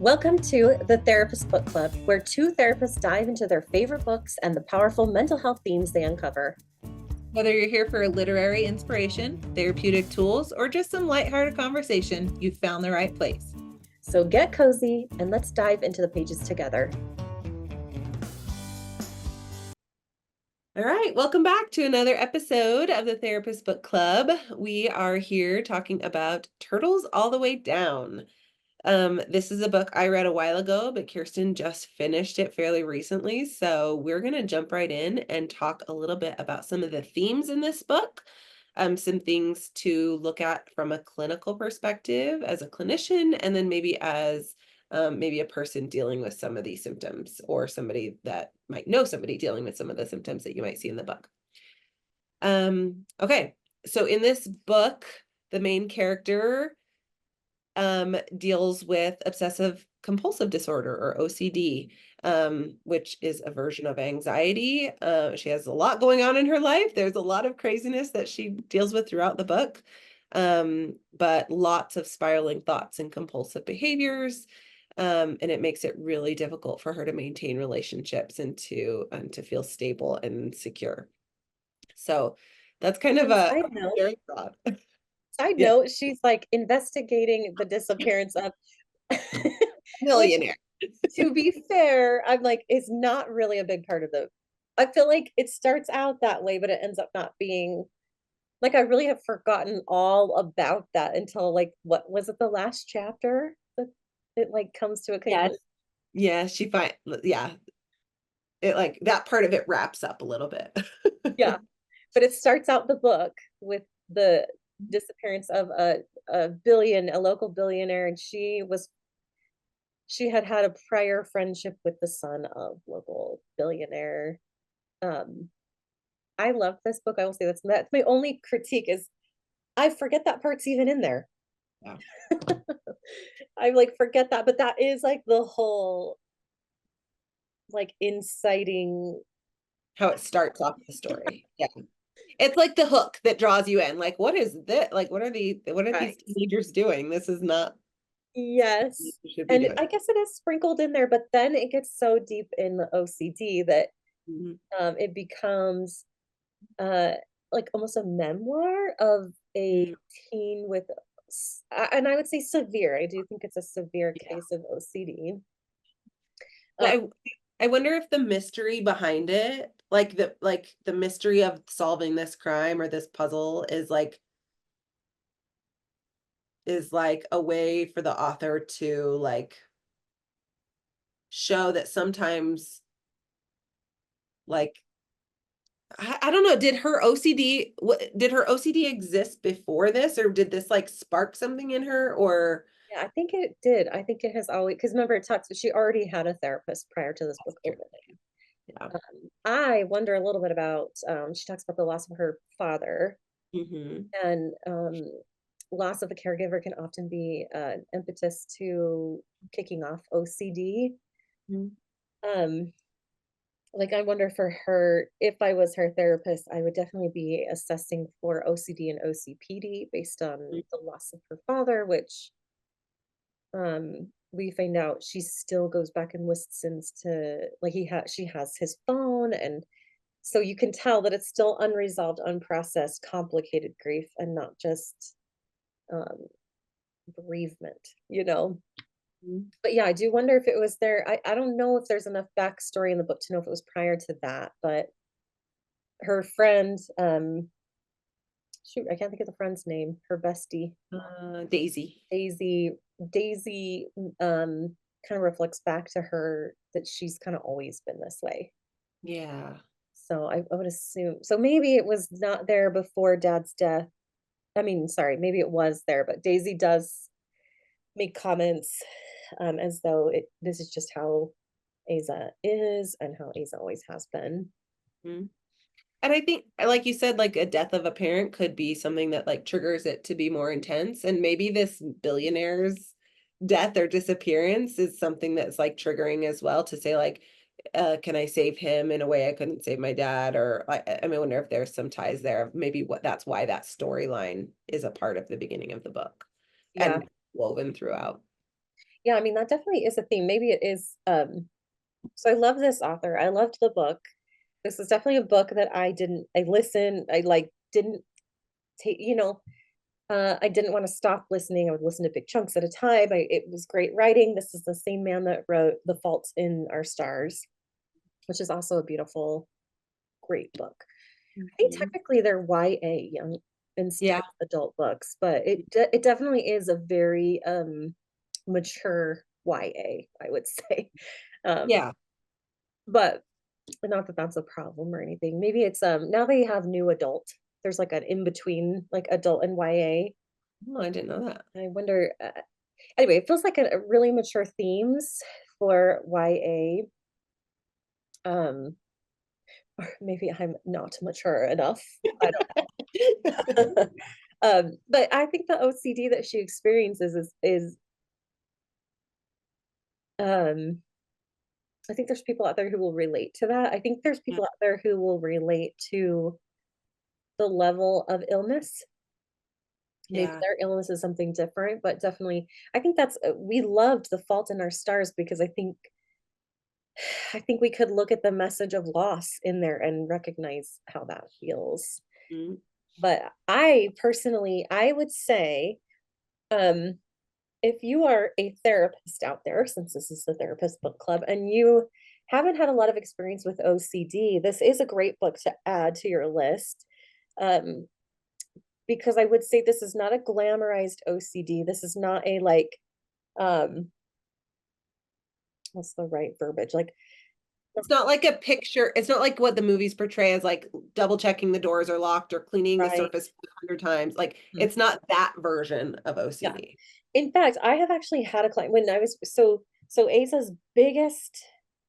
Welcome to the Therapist Book Club, where two therapists dive into their favorite books and the powerful mental health themes they uncover. Whether you're here for literary inspiration, therapeutic tools, or just some lighthearted conversation, you've found the right place. So get cozy and let's dive into the pages together. All right, welcome back to another episode of the Therapist Book Club. We are here talking about Turtles All the Way Down. This is a book I read a while ago, but Kirsten just finished it fairly recently. So we're going to jump right in and talk a little bit about some of the themes in this book, some things to look at from a clinical perspective as a clinician, and then maybe as maybe a person dealing with some of these symptoms, or somebody that might know somebody dealing with some of the symptoms that you might see in the book. Okay, so in this book, the main character deals with obsessive compulsive disorder, or OCD, which is a version of anxiety. She has a lot going on in her life. There's a lot of craziness that she deals with throughout the book, but lots of spiraling thoughts and compulsive behaviors. And it makes it really difficult for her to maintain relationships and to feel stable and secure. So that's kind of a very thought. Side Yeah. note, she's like investigating the disappearance of which, Millionaire. to be fair, I'm like, is not really a big part of the. I feel like it starts out that way, but it ends up not being. Like, I really have forgotten all about that until, like, what was it, the last chapter that it like comes to a conclusion? Yeah, yeah, it like that part of it wraps up a little bit. Yeah, but it starts out the book with the disappearance of a local billionaire, and she had had a prior friendship with the son of local billionaire. Um, I love this book. I will say that's my only critique is I forget that part's even in there. Yeah. I like forget that, but that is like the whole like inciting. How it starts off the story. Yeah. It's like the hook that draws you in. Like, what is this? Like, what are these Right. teenagers doing? This is not what Yes. you should be And doing. I guess it is sprinkled in there, but then it gets so deep in the OCD that Mhm. it becomes uh like almost a memoir of a Mhm. teen with and I would say severe. I do think it's a severe Yeah. case of OCD. Um, But I wonder if the mystery behind it, like the mystery of solving this crime or this puzzle is like a way for the author to like show that sometimes like I don't know, did her OCD exist before this, or did this like spark something in her, or yeah, I think it did. I think it has always because remember it talks. She already had a therapist prior to this book opening. yeah. I wonder a little bit about. She talks about the loss of her father, Mm-hmm. and loss of a caregiver can often be an impetus to kicking off OCD. Mm-hmm. Um, like I wonder for her, if I was her therapist, I would definitely be assessing for OCD and OCPD based on the loss of her father, which we find out she still goes back and listens to like she has his phone, and so you can tell that it's still unresolved, unprocessed, complicated grief and not just um bereavement, you know. Mm-hmm. But yeah, I do wonder if it was there. I don't know if there's enough backstory in the book to know if it was prior to that, but her friend, shoot, I can't think of the friend's name, her bestie, Daisy. Daisy. Daisy kind of reflects back to her that she's kind of always been this way. Yeah. So I would assume so maybe it was not there before dad's death. I mean, sorry, maybe it was there, but Daisy does make comments as though this is just how Aza is and how Aza always has been. Mhm. And I think, like you said, like a death of a parent could be something that like triggers it to be more intense. And maybe this billionaire's death or disappearance is something that's like triggering as well, to say like, can I save him in a way I couldn't save my dad? Or I mean, I wonder if there's some ties there. Maybe that's why that storyline is a part of the beginning of the book Yeah. and woven throughout. Yeah, I mean, that definitely is a theme. Maybe it is, so I love this author. I loved the book. This is definitely a book that I listened, I like didn't take, I didn't want to stop listening. I would listen to big chunks at a time. It was great writing. This is the same man that wrote The Fault in Our Stars, which is also a beautiful, great book. I think Mhm. technically they're YA, young instead Yeah, of adult books, but it definitely is a very mature YA, I would say. Um, yeah. but not that that's a problem or anything. Maybe it's now they have new adult. There's like an in between like adult and YA. Oh, I didn't know that. I wonder. Anyway, it feels like a really mature themes for YA. Um, or maybe I'm not mature enough. I don't. But I think the OCD that she experiences is um I think there's people out there who will relate to that. I think there's people out there who will relate to the level of illness. Maybe Yeah. their illness is something different, but definitely, I think that's we loved The Fault in Our Stars because I think we could look at the message of loss in there and recognize how that feels. Mhm. But I personally, I would say, um, if you are a therapist out there, since this is the therapist book club, and you haven't had a lot of experience with OCD, this is a great book to add to your list. Um, because I would say this is not a glamorized OCD. This is not a like, um, what's the right verbiage? Like, It's not like a picture. It's not like what the movies portray as like double checking the doors are locked or cleaning the right. surface 100 times. Like Mhm. it's not that version of Yeah. OCD. In fact, I have actually had a client when I was so Aza's biggest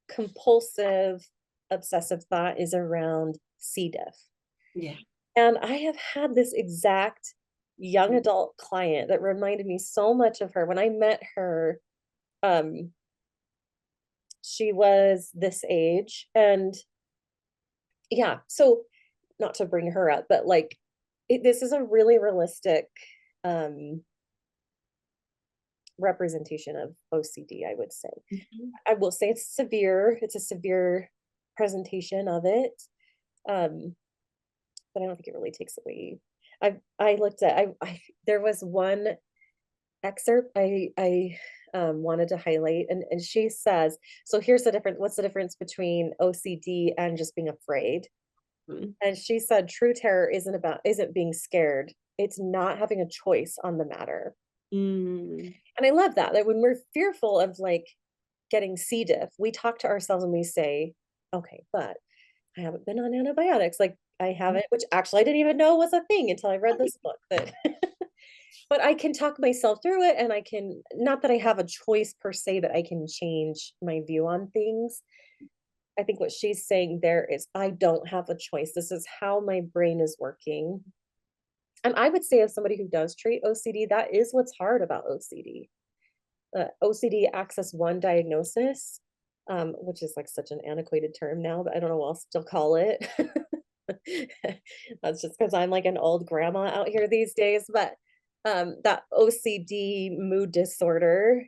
compulsive obsessive thought is around C. diff. Yeah. And I have had this exact young adult client that reminded me so much of her. When I met her, um, she was this age. And yeah, so not to bring her up, but like this is a really realistic um representation of OCD, I would say. Mhm. I will say it's severe. It's a severe presentation of it. Um, but I don't think it really takes away. I looked at I there was one excerpt I wanted to highlight, and she says, so here's the difference. What's the difference between OCD and just being afraid? Mhm. And she said true terror isn't being scared. It's not having a choice on the matter. Mm. And I love that. That when we're fearful of like getting C. diff, we talk to ourselves and we say, okay, but I haven't been on antibiotics. Like I haven't, which actually I didn't even know was a thing until I read this book that but I can talk myself through it and I can not that I have a choice per se that I can change my view on things. I think what she's saying there is I don't have a choice. This is how my brain is working. And I would say as somebody who does treat OCD, that is what's hard about OCD. OCD access one diagnosis, which is like such an antiquated term now, but I don't know what else to call it. That's just because I'm like an old grandma out here these days. But that OCD mood disorder,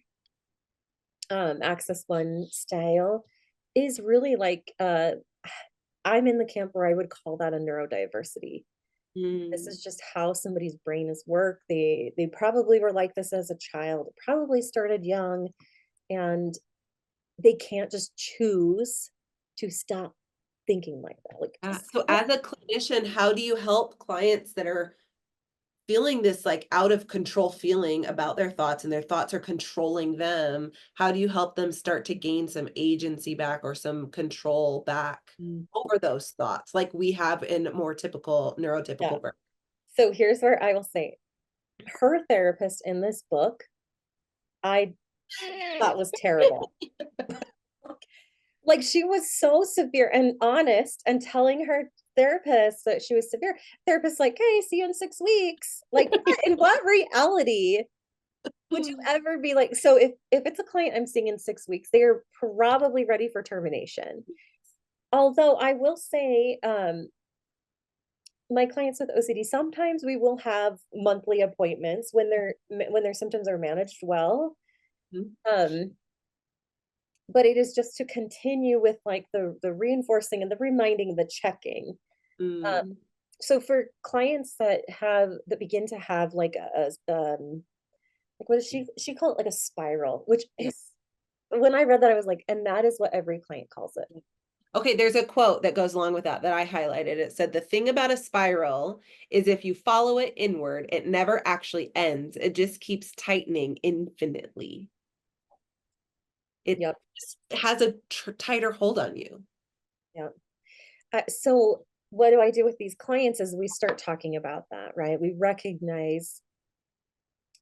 access one style, is really like I'm in the camp where I would call that a neurodiversity. This Mm. is just how somebody's brain is work. They probably were like this as a child, probably started young, and they can't just choose to stop thinking like that. Like, So as a clinician, how do you help clients that are feeling this like out of control feeling about their thoughts and their thoughts are controlling them? How do you help them start to gain some agency back or some control back mm, over those thoughts like we have in more typical yeah. neurotypical brain? So here's where I will say her therapist in this book, I thought was terrible. Like she was so severe and honest and telling her therapist that she was severe. Therapist like, "Hey, see you in 6 weeks." Like, what, in what reality would you ever be like? So if it's a client I'm seeing in 6 weeks, they are probably ready for termination. Although I will say, my clients with OCD, sometimes we will have monthly appointments when their symptoms are managed well. Mhm. But it is just to continue with like the reinforcing and the reminding, the checking. Mm. So for clients that begin to have like like what does she call it, like a spiral, which Yeah. is, when I read that I was like, and that is what every client calls it. Okay, there's a quote that goes along with that that I highlighted. It said, "The thing about a spiral is if you follow it inward, it never actually ends. It just keeps tightening infinitely. It Yep. just has a tighter hold on you." Yep. So what do I do with these clients is we start talking about that, right? We recognize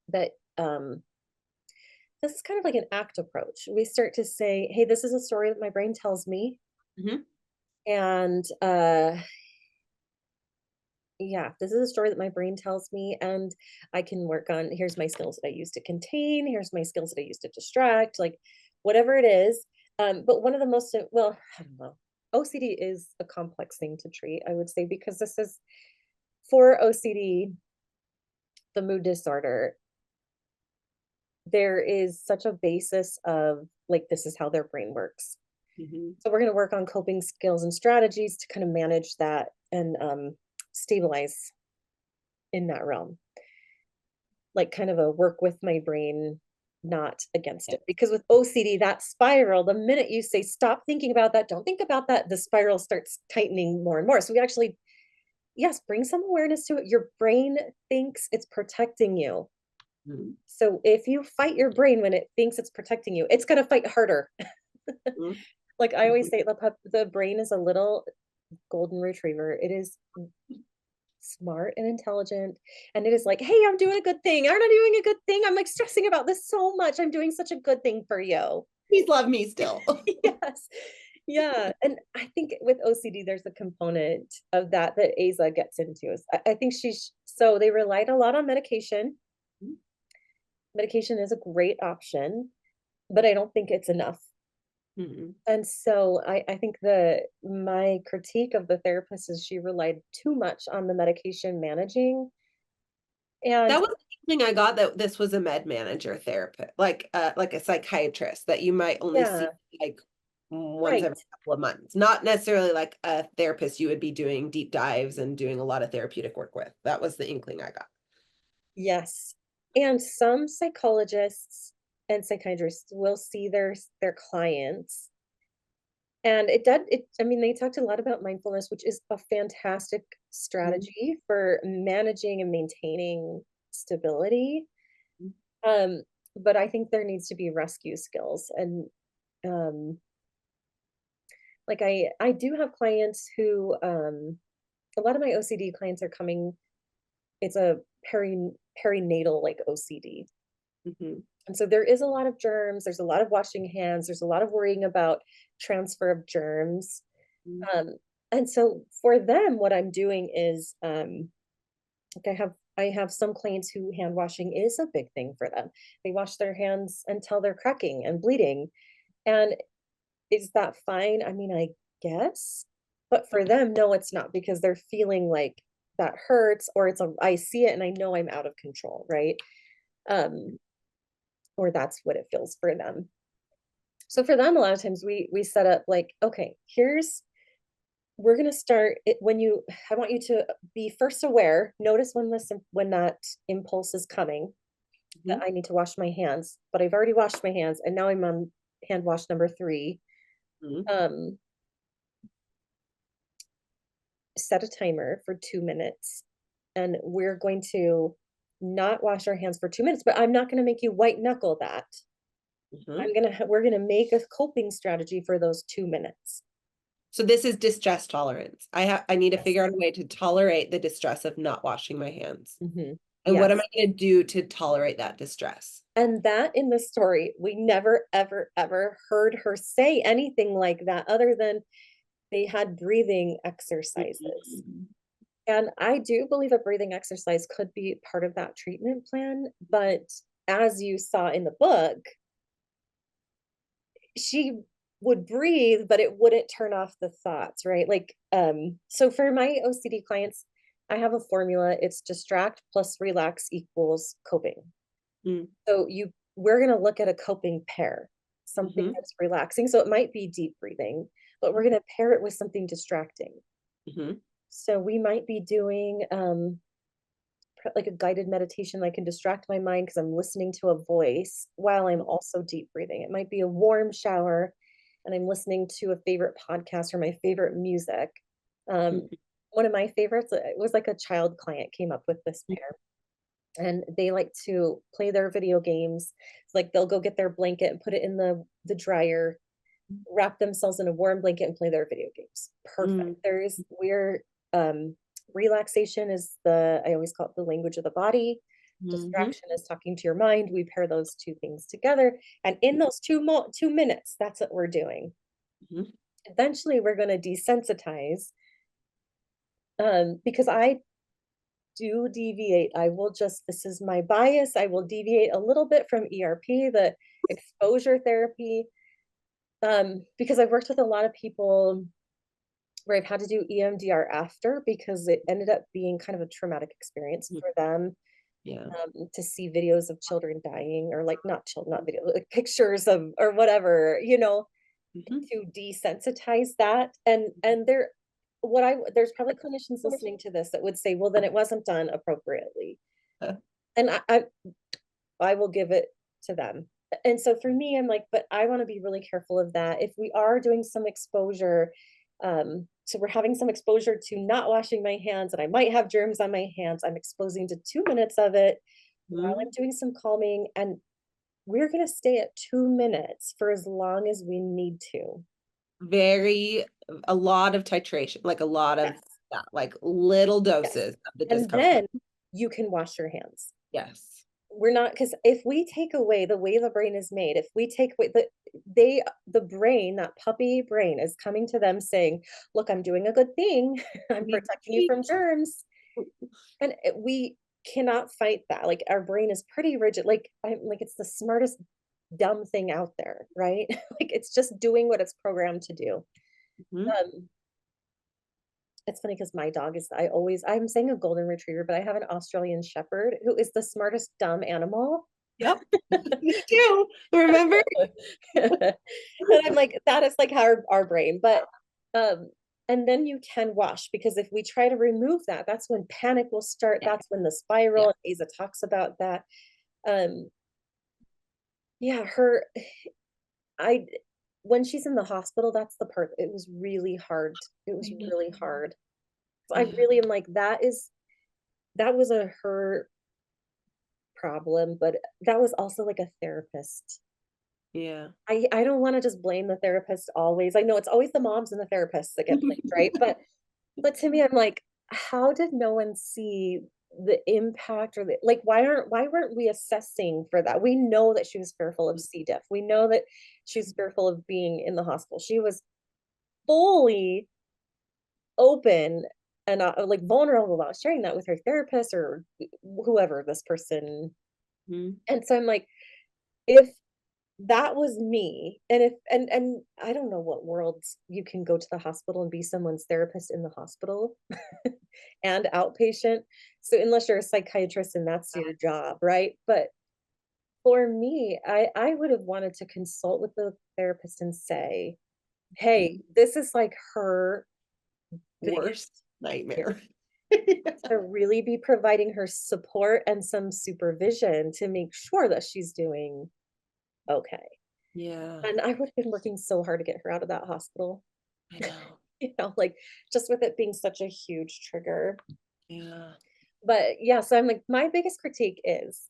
that this is kind of like an act approach. We start to say, hey, this is a story that my brain tells me. Mhm. And yeah, this is a story that my brain tells me, and I can work on, here's my skills that I use to contain, here's my skills that I use to distract, like whatever it is. But one of the most, well, I don't know. OCD is a complex thing to treat, I would say, because this is for OCD, the mood disorder, there is such a basis of like, this is how their brain works. Mhm. So we're going to work on coping skills and strategies to kind of manage that and stabilize in that realm, like kind of a work with my brain, not against Yeah. it. Because with OCD, that spiral, the minute you say, stop thinking about that, don't think about that, the spiral starts tightening more and more. So we actually, yes, bring some awareness to it. Your brain thinks it's protecting you. Mhm. So if you fight your brain when it thinks it's protecting you, it's going to fight harder. Mhm. Like I always Mhm. say, the brain is a little golden retriever. It is smart and intelligent, and it is like, hey, I'm doing a good thing, aren't I doing a good thing, I'm like stressing about this so much, I'm doing such a good thing for you. Please love me still. Yes. Yeah, and I think with OCD there's a component of that that Aza gets into is I think she's, so they relied a lot on medication. Medication is a great option, but I don't think it's enough. Mhm. And so I think my critique of the therapist is she relied too much on the medication managing. And That was the thing I got, that this was a med manager therapist, like a psychiatrist that you might only see yeah, like once right. every couple of months, not necessarily like a therapist you would be doing deep dives and doing a lot of therapeutic work with. That was the inkling I got. Yes. And some psychologists and psychiatrists will see their clients. And I mean, they talked a lot about mindfulness, which is a fantastic Mhm. strategy for managing and maintaining stability. Mhm. Um, but I think there needs to be rescue skills. And um, like I do have clients who a lot of my OCD clients are coming, it's a perinatal like OCD. Mhm. And so there is a lot of germs, there's a lot of washing hands, there's a lot of worrying about transfer of germs. Mhm. Um, and so for them, what I'm doing is like I have some clients who hand washing is a big thing for them. They wash their hands until they're cracking and bleeding. And is that fine? I mean, I guess. But for them, no, it's not, because they're feeling like that hurts, or I see it and I know I'm out of control, right? Um, or that's what it feels for them. So for them, a lot of times we set up like, okay, we're gonna start it when you I want you to be first aware, notice when that impulse is coming, that Mhm. I need to wash my hands, but I've already washed my hands and now I'm on hand wash number 3. Mhm. Um, Set a timer for 2 minutes, and we're going to not wash our hands for 2 minutes, but I'm not gonna make you white knuckle that. Mhm. We're gonna make a coping strategy for those 2 minutes. So this is distress tolerance. I need to Yes. figure out a way to tolerate the distress of not washing my hands. Mhm. And what am Yes. I going to do to tolerate that distress? And that in the story, we never, ever, ever heard her say anything like that other than they had breathing exercises. Mhm. And I do believe a breathing exercise could be part of that treatment plan. But as you saw in the book, she would breathe, but it wouldn't turn off the thoughts, right? Like, so for my OCD clients, I have a formula. It's distract plus relax equals coping. Mm. So you we're going to look at a coping pair, something Mm-hmm. that's relaxing. So it might be deep breathing, but we're going to pair it with something distracting. Mm-hmm. So we might be doing like a guided meditation that can distract my mind because I'm listening to a voice while I'm also deep breathing. It might be a warm shower and I'm listening to a favorite podcast or my favorite music. Um, one of my favorites, it was like a child client came up with this pair, and they like to play their video games. It's like they'll go get their blanket and put it in the dryer, wrap themselves in a warm blanket and play their video games. Perfect. There's we're relaxation is I always call it the language of the body. Mm-hmm. Distraction is talking to your mind. We pair those two things together. And in those 2 minutes, that's what we're doing. Mm-hmm. Eventually we're going to desensitize, because I do deviate. I will just, this is my bias. I will deviate a little bit from ERP, the exposure therapy, because I've worked with a lot of people where I've had to do EMDR after because it ended up being kind of a traumatic experience for them, Yeah. to see videos of children dying, or like not children, not video, like pictures of or whatever, Mm-hmm. to desensitize that. And there's probably clinicians listening to this that would say, well, then it wasn't done appropriately. And I will give it to them. And so for me, I'm like, but I want to be really careful of that. If we are doing some exposure, so we're having some exposure to not washing my hands, and I might have germs on my hands, I'm exposing to 2 minutes of it while Mm-hmm. I'm doing some calming. And we're going to stay at 2 minutes for as long as we need to. Very, a lot of titration, like a lot of Yes. that, like little Yes. doses of the And discomfort. then you can wash your hands. Yes. We're not, because if we take away the way the brain is made, if we take away the brain, that puppy brain is coming to them saying, look, I'm doing a good thing. I'm protecting you from germs. And we cannot fight that. Like our brain is pretty rigid. Like I'm like, it's the smartest dumb thing out there, right? Like it's just doing what it's programmed to do. Mm-hmm. Um, it's funny because my dog is, I'm saying a golden retriever, but I have an Australian shepherd who is the smartest dumb animal. Yep. Me too. Remember? And I'm like, that is like our brain. But and then you can wash, because if we try to remove that, that's when panic will start. That's when the Yeah. spiral, Aza talks about that. Um, yeah, I when she's in the hospital, that's the part. It was really hard. It was I know. really hard. So I Yeah. really am like, that was a her problem, but that was also like a therapist. Yeah. I don't want to just blame the therapist always. I know it's always the moms and the therapists that get blamed, right? But to me, I'm like, how did no one see the impact, or like why weren't we assessing for that? We know that she was fearful of C. diff. We know that she was fearful of being in the hospital. She was fully open and like vulnerable about sharing that with her therapist or whoever this person. Mhm. And so I'm like, if that was me, and if and I don't know what worlds you can go to the hospital and be someone's therapist in the hospital and outpatient. So unless you're a psychiatrist and that's your job, right? But for me, I would have wanted to consult with the therapist and say, hey, this is like her biggest Worst nightmare. to really be providing her support and some supervision to make sure that she's doing okay. Yeah, And I would have been working so hard to get her out of that hospital, I know. like just with it being such a huge trigger. Yeah. But yeah, so I'm like, my biggest critique is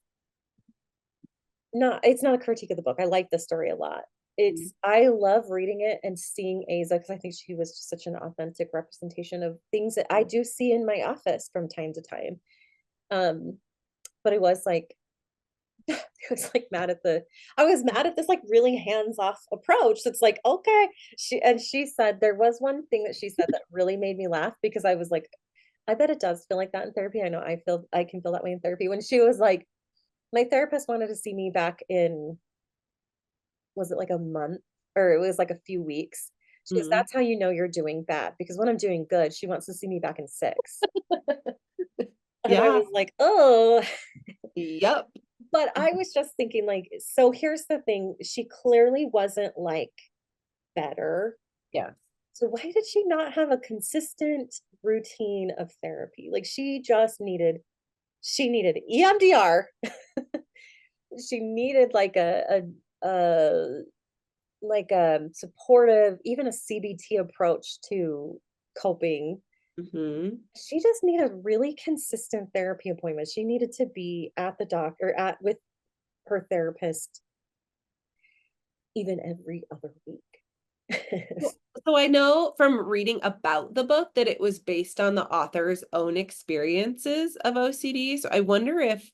it's not a critique of the book. I like the story a lot. Mhm. I love reading it and seeing Aza because I think she was just such an authentic representation of things that I do see in my office from time to time. Um, but it was like, I was like I was mad at this like really hands-off approach. That's like, okay. She said there was one thing that she said that really made me laugh, because I was like, I bet it does feel like that in therapy. I know I can feel that way in therapy. When she was like, my therapist wanted to see me back in, was it like a month, or it was like a few weeks. She goes, Mhm. that's how you know you're doing bad, because when I'm doing good, she wants to see me back in 6. And I Yeah. was like, oh, Yep. But I was just thinking, like, so here's the thing, she clearly wasn't, like, better. Yeah. So why did she not have a consistent routine of therapy? Like, she needed EMDR. She needed, like, like a supportive, even a CBT approach to coping. Mhm. She just needed really consistent therapy appointments. She needed to be at the doctor at with her therapist even every other week. Well, so I know from reading about the book that it was based on the author's own experiences of OCD. So I wonder if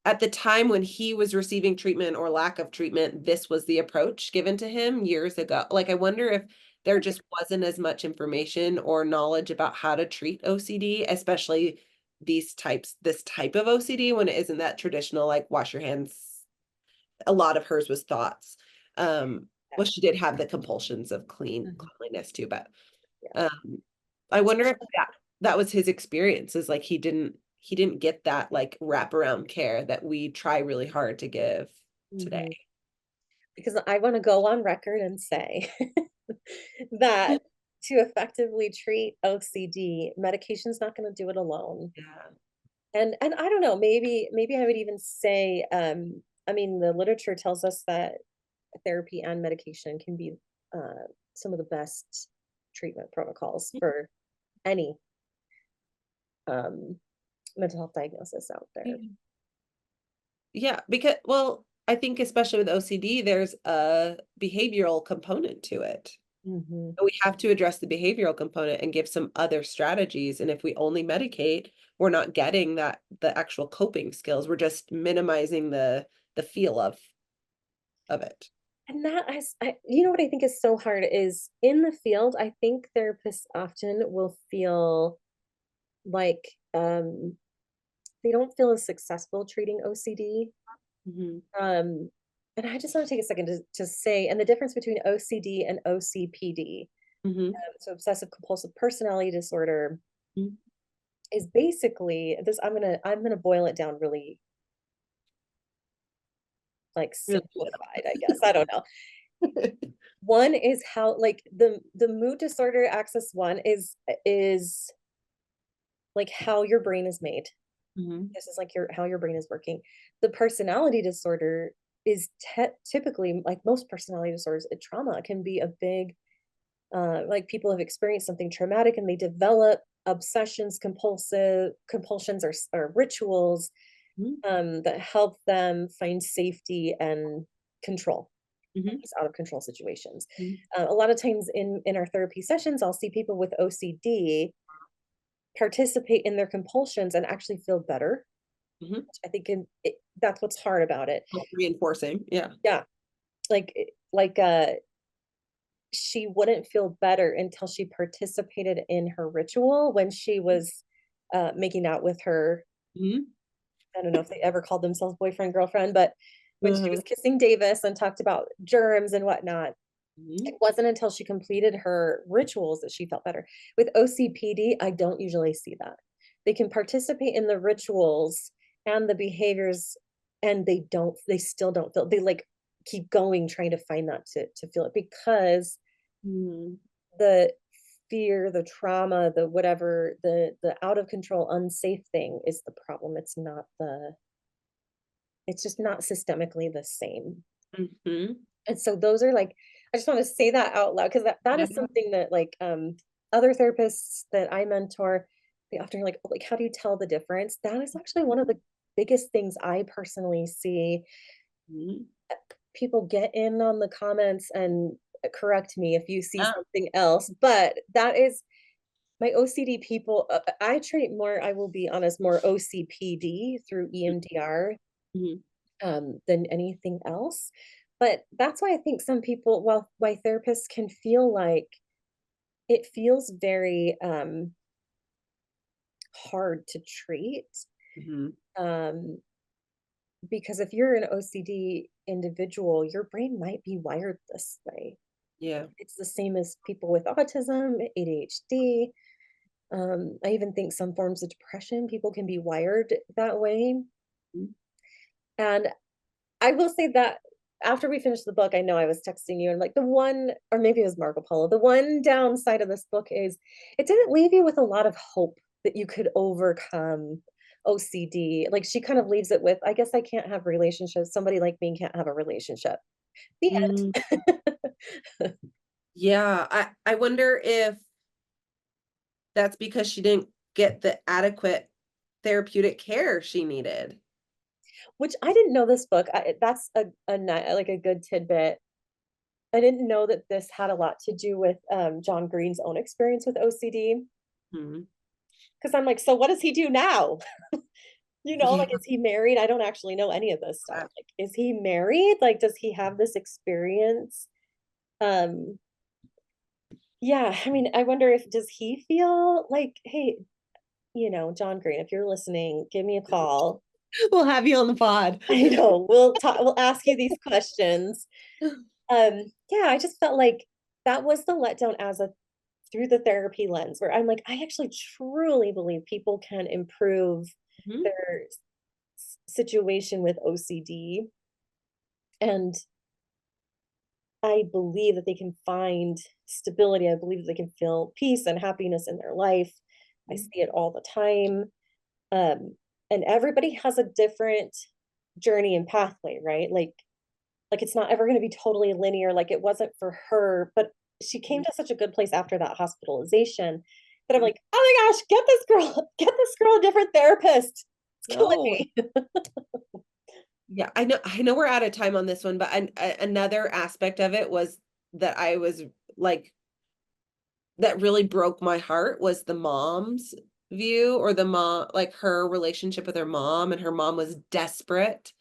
at the time when he was receiving treatment or lack of treatment, this was the approach given to him years ago. Like, I wonder if there just wasn't as much information or knowledge about how to treat OCD, especially this type of OCD when it isn't that traditional, like wash your hands. A lot of hers was thoughts. Well, Yeah. she did have the compulsions of Mhm. cleanliness too, but Yeah. um, I wonder if that was his experience, is like he didn't get that like wraparound care that we try really hard to give today. Mhm. Because I wanna go on record and say that to effectively treat OCD, medication's not gonna do it alone. Yeah. And I don't know, maybe I would even say, I mean, the literature tells us that therapy and medication can be, some of the best treatment protocols for any, um, mental health diagnosis out there. Yeah. Yeah, because well, I think especially with OCD, there's a behavioral component to it. Mhm. We have to address the behavioral component and give some other strategies. And if we only medicate, we're not getting the actual coping skills. We're just minimizing the feel of it. And that you know what I think is so hard is in the field, I think therapists often will feel like, they don't feel as successful treating OCD. Mhm. Um, and I just want to take a second to say, and the difference between OCD and OCPD, Mhm. so obsessive compulsive personality disorder, Mhm. is basically this. I'm gonna boil it down really like Really simplified, I guess. I don't know. good. One is how like the mood disorder axis one is like how your brain is made. Mhm. This is like your how your brain is working. The personality disorder is typically like most personality disorders, trauma can be a big like people have experienced something traumatic and they develop obsessions, compulsions or rituals Mhm. that help them find safety and control Mhm. these out of control situations. Mhm. A lot of times in our therapy sessions, I'll see people with OCD participate in their compulsions and actually feel better. Mhm. I think that's what's hard about it. Reinforcing, yeah. Yeah, she wouldn't feel better until she participated in her ritual when she was making out with her. Mhm. I don't know if they ever called themselves boyfriend girlfriend, but when she Mhm. was kissing Davis and talked about germs and whatnot, it Mhm. wasn't until she completed her rituals that she felt better. With OCPD, I don't usually see that. They can participate in the rituals and the behaviors, and they still don't feel, they like keep going trying to find that to feel it because Mhm. the fear, the trauma, the whatever, the out of control, unsafe thing is the problem. It's just not systemically the same. Mhm. And so those are like I just wanna say that out loud because that is Yeah. something that, like, other therapists that I mentor, they often are like, "How do you tell the difference?" That is actually one of the biggest things I personally see. Mhm. People get in on the comments and, correct me if you see Yeah. something else, but that is my OCD people, I treat more, I will be honest, more OCPD through EMDR, Mhm. than anything else. But that's why I think some people, well, why therapists can feel like it feels very hard to treat. Mhm. Um, because if you're an OCD individual, your brain might be wired this way. Yeah. It's the same as people with autism, ADHD. I even think some forms of depression, people can be wired that way. Mhm. And I will say that after we finished the book, I know I was texting you and like the one, or maybe it was Marco Polo, the one downside of this book is it didn't leave you with a lot of hope that you could overcome OCD. Like she kind of leaves it with, I guess I can't have relationships. Somebody like me can't have a relationship. The Mm, end. yeah, I wonder if that's because she didn't get the adequate therapeutic care she needed. Which I didn't know this book. That's like a good tidbit. I didn't know that this had a lot to do with John Green's own experience with OCD. Hmm. Because I'm like, so what does he do now? Yeah. Like, is he married? I don't actually know any of this stuff. Like, is he married? Like, does he have this experience? Um, yeah, I mean, I wonder if does he feel like, hey, John Green, if you're listening, give me a call. We'll have you on the pod. I know we'll talk, we'll ask you these questions. Yeah, I just felt like that was the letdown as a through the therapy lens where I'm like, I actually truly believe people can improve Mhm. their situation with OCD. And I believe that they can find stability. I believe that they can feel peace and happiness in their life. I see it all the time. And everybody has a different journey and pathway, right? Like it's not ever going to be totally linear like it wasn't for her, but she came to such a good place after that hospitalization that I'm like, oh my gosh, get this girl a different therapist. It's killing No. me. Yeah, I know we're out of time on this one, but another aspect of it was that I was like that really broke my heart was the mom's view or the mom like her relationship with her mom, and her mom was desperate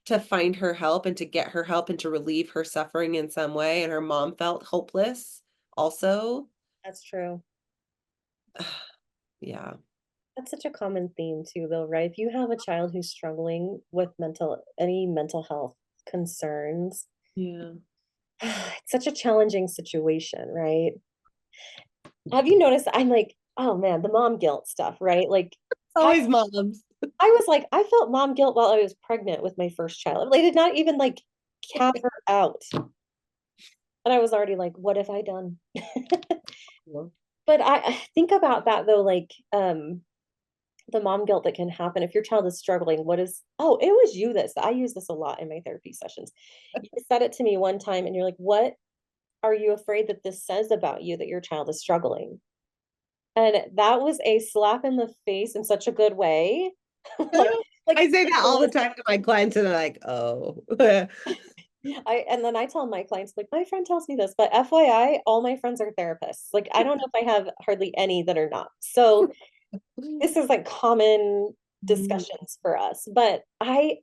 to find her help and to get her help and to relieve her suffering in some way, and her mom felt hopeless also. That's true. Yeah. That's such a common theme too, though, right? If you have a child who's struggling with any mental health concerns, Yeah. it's such a challenging situation, right? Have you noticed? I'm like, oh man, the mom guilt stuff, right? Like, It's I always moms. I was like, I felt mom guilt while I was pregnant with my first child. Like, I did not even like cap her out, and I was already like, what have I done? Yeah. But I think about that though, like, the mom guilt that can happen if your child is struggling. Oh, it was you that I use this a lot in my therapy sessions. You said it to me one time and you're like, what are you afraid that this says about you that your child is struggling? And that was a slap in the face in such a good way. like like I say that all the it time to my clients, and they're like, "Oh." was. And then I tell my clients, like, my friend tells me this, but FYI, all my friends are therapists. Like, I don't know if I have hardly any that are not. So this is like common discussions for us, but I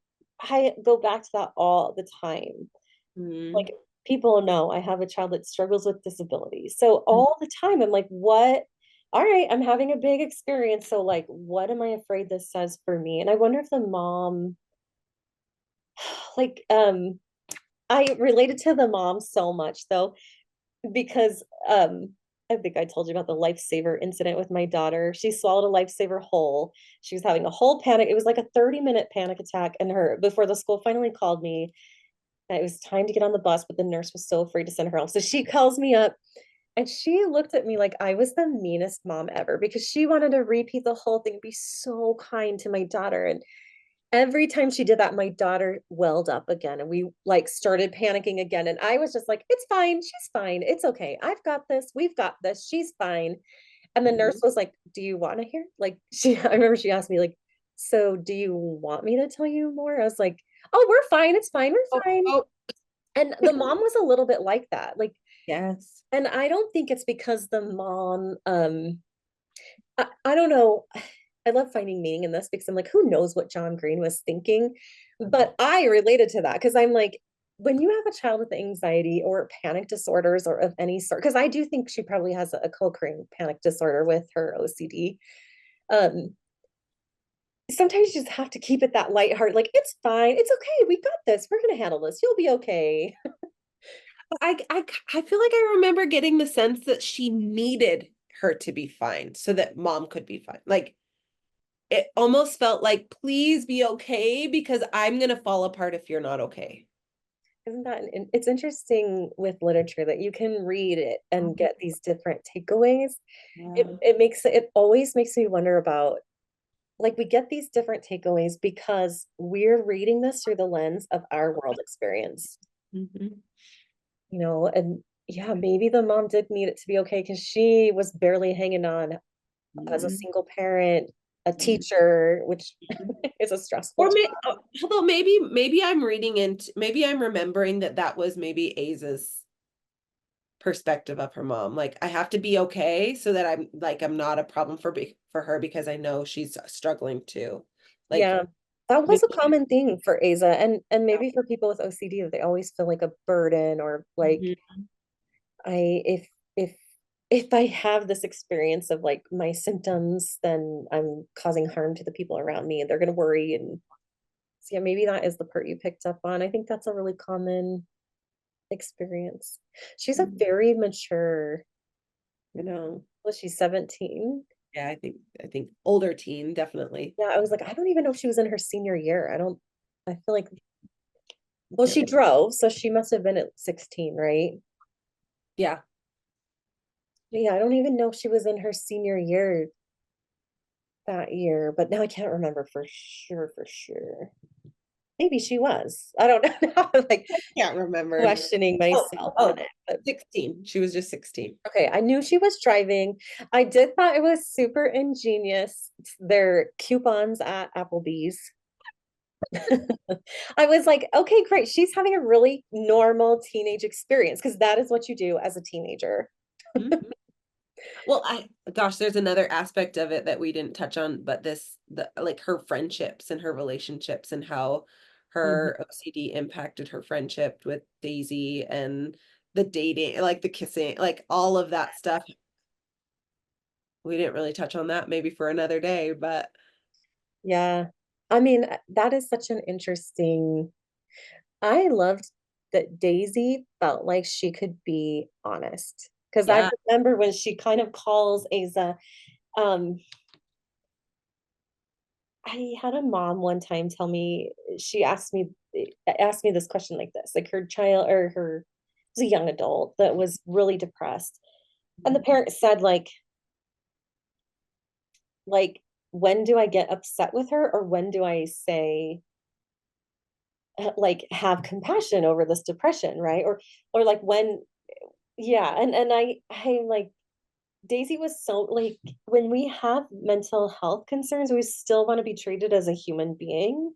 go back to that all the time. Mhm. Like people know I have a child that struggles with disability. So all the time I'm like, what? All right, I'm having a big experience. So like, what am I afraid this says for me? And I wonder if the mom, like, I related to the mom so much though, because I think I told you about the lifesaver incident with my daughter. She swallowed a lifesaver whole. She was having a whole panic. It was like a 30-minute panic attack, and her before the school finally called me. And it was time to get on the bus, but the nurse was so afraid to send her home. So she calls me up and she looked at me like I was the meanest mom ever because she wanted to repeat the whole thing and be so kind to my daughter. And every time she did that, my daughter welled up again and we like started panicking again. And I was just like, it's fine. She's fine. It's okay. I've got this. We've got this. She's fine. And the nurse Mhm. was like, do you want to hear? Like, I remember she asked me, like, so do you want me to tell you more? I was like, oh, we're fine. It's fine. Oh, We're fine. oh, And the mom was a little bit like that. Like, yes. and I don't think it's because the mom, I don't know. I love finding meaning in this because I'm like, who knows what John Green was thinking? But I related to that because I'm like, when you have a child with anxiety or panic disorders or of any sort, because I do think she probably has a co-occurring panic disorder with her OCD. Um, Sometimes you just have to keep it that lighthearted, like it's fine, it's okay, we got this, we're gonna handle this, you'll be okay. I feel like I remember getting the sense that she needed her to be fine so that mom could be fine. Like it almost felt like, please be okay, because I'm gonna fall apart if you're not okay. Isn't that, it's interesting with literature that you can read it and get these different takeaways. Yeah. It always makes me wonder about, like, we get these different takeaways because we're reading this through the lens of our world experience, Mhm. and yeah, maybe the mom did need it to be okay because she was barely hanging on as a Mhm. single parent, a Mhm. teacher, which Mhm. is a stressful Or job. although maybe I'm reading into, maybe I'm remembering that that was maybe Aza's perspective of her mom. Like, I have to be okay so that I'm not a problem for her, because I know she's struggling too. Like, Yeah, that was maybe. a common thing for Aza, and maybe for people with OCD, that they always feel like a burden, or like, Mhm. I if if I have this experience of like my symptoms, then I'm causing harm to the people around me and they're gonna worry. And so yeah, maybe that is the part you picked up on. I think that's a really common experience. She's a Mhm. very mature, You know, well, she's 17. yeah, I think older teen, definitely. Yeah, I was like, I don't even know if she was in her senior year. I feel like, well, Can't she remember. drove, so she must have been at 16, right? Yeah. But yeah, I don't even know if she was in her senior year that year, but now I can't remember for sure, for sure. Maybe she was. I don't know. Now I'm like Can't remember. questioning Oh, myself on oh, it. But 16. She was just 16. okay, I knew she was driving. I did thought it was super ingenious. Their coupons at Applebee's. I was like, okay, great. She's having a really normal teenage experience because that is what you do as a teenager. Mhm. Well, gosh, there's another aspect of it that we didn't touch on, but the like her friendships and her relationships, and how Mhm. her OCD impacted her friendship with Daisy, and the dating, like the kissing, like all of that stuff. We didn't really touch on that, maybe for another day, but Yeah. I mean, that is such an interesting. I loved that Daisy felt like she could be honest. Because I yeah. remember when she kind of calls Aza, um, I had a mom one time tell me, she asked me this question like this, like her child, or her, it was a young adult that was really depressed. And the parent said, like, when do I get upset with her, or when do I say, like, have compassion over this depression, right? Or like when, yeah, and I like, Daisy was so like, when we have mental health concerns, we still want to be treated as a human being.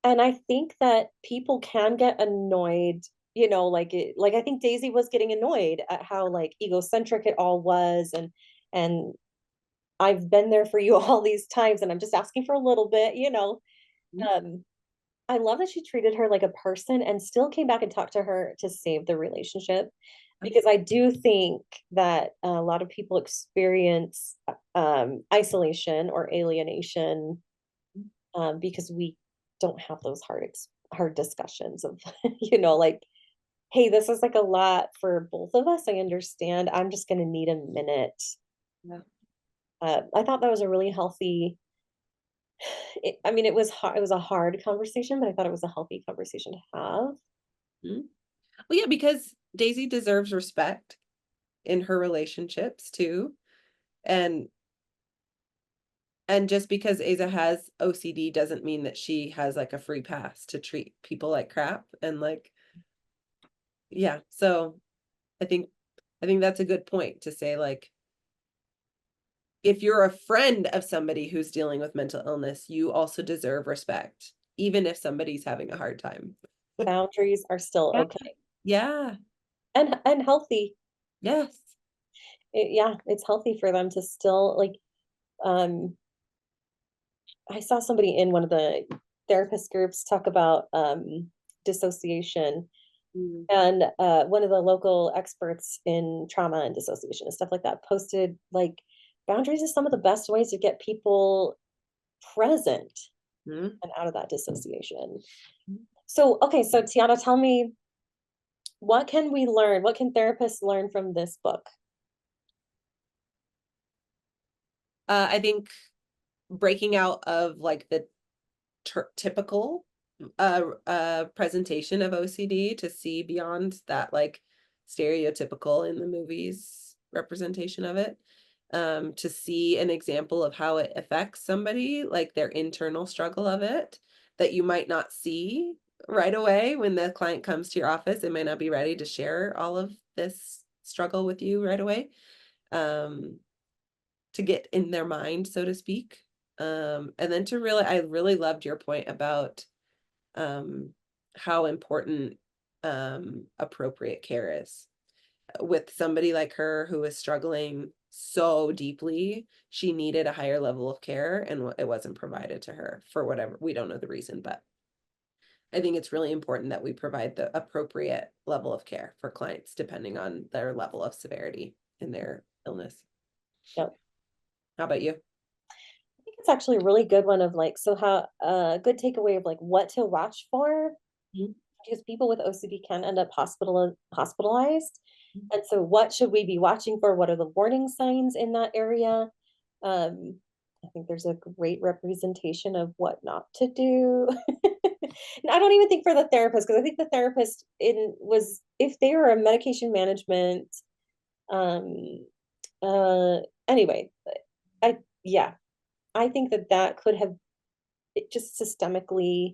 And I think that people can get annoyed, like I think Daisy was getting annoyed at how like egocentric it all was, and I've been there for you all these times and I'm just asking for a little bit. Mhm. Um, I love that she treated her like a person and still came back and talked to her to save the relationship, because I do think that a lot of people experience isolation or alienation, because we don't have those hard discussions of, like, hey, this is like a lot for both of us. I understand. I'm just going to need a minute. Yeah. I thought that was a really healthy. I mean, it was hard. It was a hard conversation, but I thought it was a healthy conversation to have. Mhm. Well, yeah, because Daisy deserves respect in her relationships too. And just because Aza has OCD doesn't mean that she has like a free pass to treat people like crap. And like, yeah, so I think that's a good point to say, like, if you're a friend of somebody who's dealing with mental illness, you also deserve respect, even if somebody's having a hard time. Boundaries are still Yeah. okay Yeah. and healthy. Yes. Yeah, it's healthy for them to still like. Um, I saw somebody in one of the therapist groups talk about dissociation. Mm. And one of the local experts in trauma and dissociation and stuff like that posted like, boundaries is some of the best ways to get people present Mhm. and out of that dissociation. So, okay, so Tiana, tell me, what can we learn? What can therapists learn from this book? I think breaking out of like the typical presentation of OCD to see beyond that like stereotypical in the movies representation of it, to see an example of how it affects somebody, like their internal struggle of it, that you might not see right away when the client comes to your office. They might not be ready to share all of this struggle with you right away, to get in their mind, so to speak. And then I really loved your point about how important appropriate care is. With somebody like her who was struggling so deeply, she needed a higher level of care and it wasn't provided to her for whatever, we don't know the reason, but I think it's really important that we provide the appropriate level of care for clients depending on their level of severity in their illness. Yep. How about you? I think it's actually a really good one of like, so how a good takeaway of like what to watch for, Mhm. because people with OCD can end up hospitalized. Mhm. And so what should we be watching for? What are the warning signs in that area? I think there's a great representation of what not to do. And I don't even think for the therapist, because I think the therapist in was if they were a medication management, um, anyway, I yeah, I think that that could have it just systemically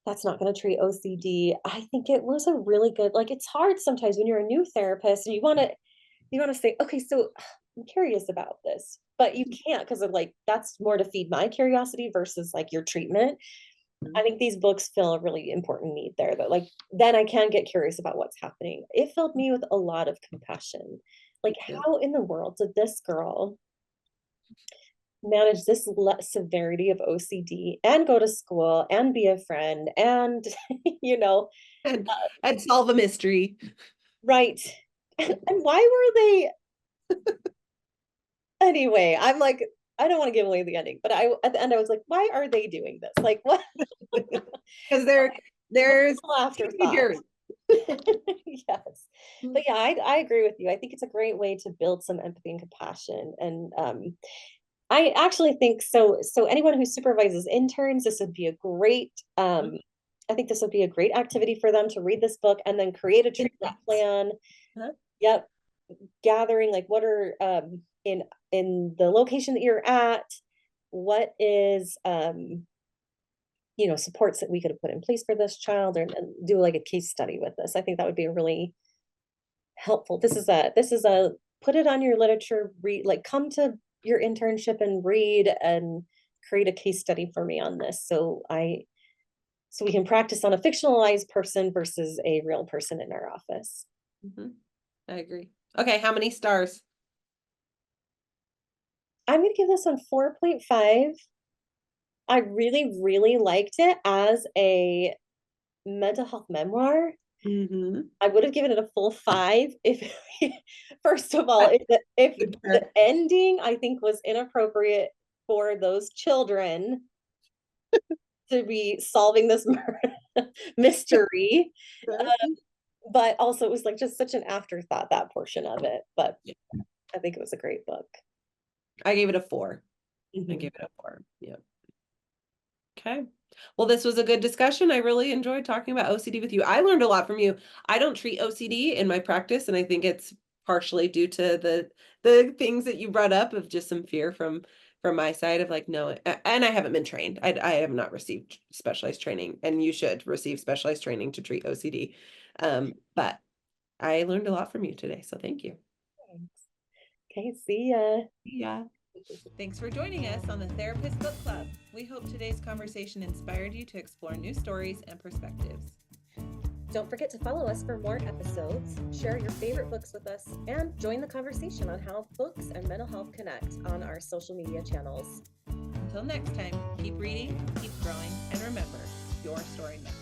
that's not going to treat OCD. I think it was a really good like it's hard sometimes when you're a new therapist and you want to say, okay, so I'm curious about this, but you can't because of like that's more to feed my curiosity versus like your treatment. I think these books fill a really important need there that like then I can get curious about what's happening. It filled me with a lot of compassion. Like Yeah. how in the world did this girl manage this severity of OCD and go to school and be a friend and you know And I'd solve a mystery. right and why were they anyway I'm like I don't want to give away the ending but I at the end I was like why are they doing this like what Because what there's afterthought teenagers. yes but yeah I agree with you I think it's a great way to build some empathy and compassion and I actually think so anyone who supervises interns, this would be a great I think this would be a great activity for them to read this book and then create a treatment plan. Huh? Yep. Gathering like what are in the location that you're at, what is supports that we could have put in place for this child and do like a case study with this. I think that would be a really helpful. This is a put it on your literature, read like come to your internship and read and create a case study for me on this. So we can practice on a fictionalized person versus a real person in our office. I agree. Okay, how many stars? I'm gonna give this one 4.5. I really, really liked it as a mental health memoir. I would have given it a full 5 if first of all, if the ending I think was inappropriate for those children to be solving this mystery, but also it was, like, just such an afterthought, that portion of it, but I think it was a great book. I gave it a 4. I Mhm. gave it a 4. Yeah. Okay. Well, this was a good discussion. I really enjoyed talking about OCD with you. I learned a lot from you. I don't treat OCD in my practice, and I think it's partially due to the things that you brought up of just some fear from my side of like no, and I haven't been trained. I have not received specialized training, and you should receive specialized training to treat OCD. But I learned a lot from you today, so thank you. Thanks. Okay, see ya. Yeah. Thanks for joining us on the Therapist Book Club. We hope today's conversation inspired you to explore new stories and perspectives. Don't forget to follow us for more episodes, share your favorite books with us, and join the conversation on how books and mental health connect on our social media channels. Until next time, keep reading, keep growing, and remember, your story matters.